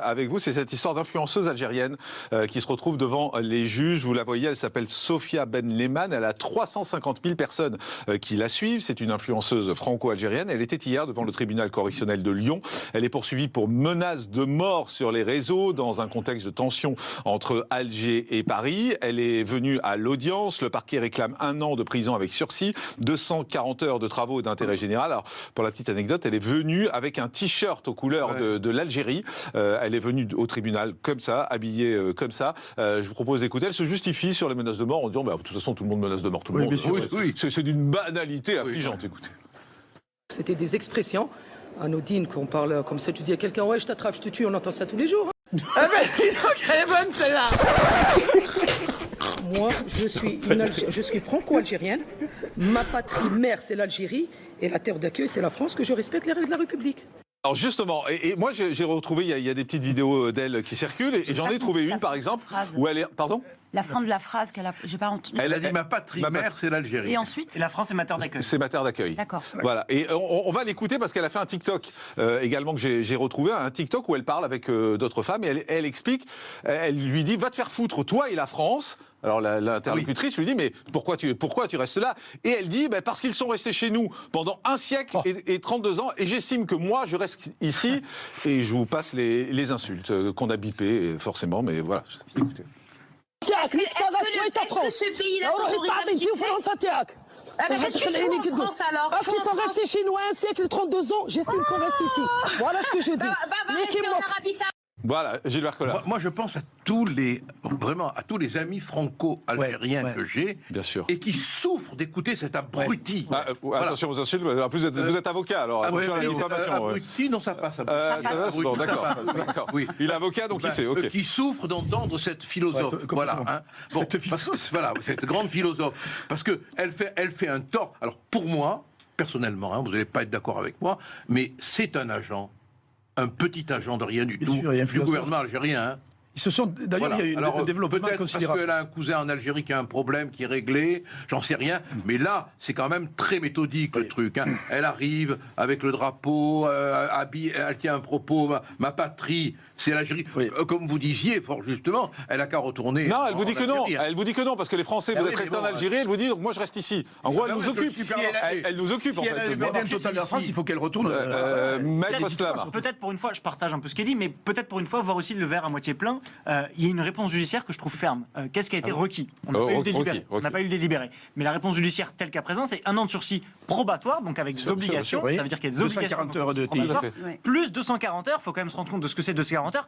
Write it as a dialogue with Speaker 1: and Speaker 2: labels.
Speaker 1: Avec vous, c'est cette histoire d'influenceuse algérienne qui se retrouve devant les juges. Vous la voyez, elle s'appelle Sophia Ben Lehman. Elle a 350 000 personnes qui la suivent. C'est une influenceuse franco-algérienne. Elle était hier devant le tribunal correctionnel de Lyon. Elle est poursuivie pour menace de mort sur les réseaux dans un contexte de tension entre Alger et Paris. Elle est venue à l'audience. Le parquet réclame 1 an de prison avec sursis, 240 heures de travaux d'intérêt général. Alors, pour la petite anecdote, elle est venue avec un t-shirt aux couleurs de l'Algérie. Elle est venue au tribunal comme ça, habillée comme ça. Je vous propose d'écouter. Elle se justifie sur les menaces de mort en disant de toute façon, tout le monde menace de mort tout le monde.
Speaker 2: Oui.
Speaker 1: C'est d'une banalité affligeante, écoutez.
Speaker 3: C'était des expressions anodines qu'on parle comme ça. Tu dis à quelqu'un, ouais, je t'attrape, je te tue, on entend ça tous les jours. Hein.
Speaker 4: Ah ben, dis donc, elle est bonne celle-là.
Speaker 3: Moi, je suis franco-algérienne. Ma patrie mère, c'est l'Algérie. Et la terre d'accueil, c'est la France, que je respecte les règles de la République.
Speaker 1: Alors justement, et moi j'ai retrouvé, il y a des petites vidéos d'elle qui circulent, et j'en ai trouvé une par exemple, où elle est... Pardon ?
Speaker 5: La fin de la phrase qu'elle a... J'ai pas entendu.
Speaker 2: Elle a dit ma patrie mère, c'est l'Algérie.
Speaker 5: Et ensuite
Speaker 6: Et la France est ma terre d'accueil.
Speaker 1: C'est ma terre d'accueil.
Speaker 5: D'accord.
Speaker 1: Voilà. Et on va l'écouter parce qu'elle a fait un TikTok également que j'ai retrouvé, un TikTok où elle parle avec d'autres femmes et elle explique, elle lui dit, va te faire foutre, toi et la France. Alors l'interlocutrice lui dit, mais pourquoi tu restes là? Et elle dit, parce qu'ils sont restés chez nous pendant 1 siècle et 32 ans, et j'estime que moi je reste ici. Et je vous passe les insultes qu'on a bipées forcément, mais voilà, écoutez.
Speaker 3: Est-ce
Speaker 7: que ce pays-là qu'est-ce que tu fous en France alors?
Speaker 3: Parce qu'ils sont restés chez nous 1 siècle et 32 ans, j'estime qu'on reste ici. Voilà ce que je dis.
Speaker 7: Va rester en Arabie Saoudite.
Speaker 1: Voilà, Gilbert Collard.
Speaker 2: Moi, je pense à tous les amis franco-algériens que j'ai,
Speaker 1: bien sûr,
Speaker 2: et qui souffrent d'écouter cet abruti.
Speaker 1: Attention aux insultes, en plus vous êtes avocat, alors attention à la diffamation.
Speaker 2: Abruti, non, ça passe.
Speaker 1: Ça passe. Bon, d'accord.
Speaker 2: Oui.
Speaker 1: Il est avocat, donc il sait. Ok.
Speaker 2: Qui souffre d'entendre cette philosophe. Voilà. Hein. Bon, voilà, cette grande philosophe, parce que elle fait un tort. Alors pour moi, personnellement, vous n'allez pas être d'accord avec moi, mais c'est un agent. Un petit agent de rien du tout du gouvernement algérien. Hein.
Speaker 8: Ils se sont d'ailleurs, il y a eu un développement
Speaker 2: peut-être
Speaker 8: considérable.
Speaker 2: parce qu'elle a un cousin en Algérie qui a un problème qui est réglé, j'en sais rien. Mais là, c'est quand même très méthodique le truc. Hein. Elle arrive avec le drapeau, elle tient un propos, ma patrie, c'est l'Algérie. Comme vous disiez fort justement, elle a qu'à retourner.
Speaker 1: Non, elle vous dit que non.
Speaker 2: Hein.
Speaker 1: Elle vous dit que non parce que les Français vous êtes restés en Algérie. Elle vous dit donc moi je reste ici. En gros, elle nous occupe. Elle nous occupe en fait.
Speaker 8: Si elle a l'indépendance totale de la France, il faut qu'elle retourne.
Speaker 6: Peut-être pour une fois, je partage un peu ce qu'elle dit, mais peut-être pour une fois voir aussi le verre à moitié plein. Il y a une réponse judiciaire que je trouve ferme. Qu'est-ce qui a été requis? On n'a pas eu le délibéré. On n'a pas eu le délibéré. Mais la réponse judiciaire telle qu'à présent, c'est 1 an de sursis probatoire, donc avec des obligations. Ça veut dire qu'il y a des obligations.
Speaker 8: 240 heures de TI.
Speaker 6: Plus 240 heures. Il faut quand même se rendre compte de ce que c'est 240 heures.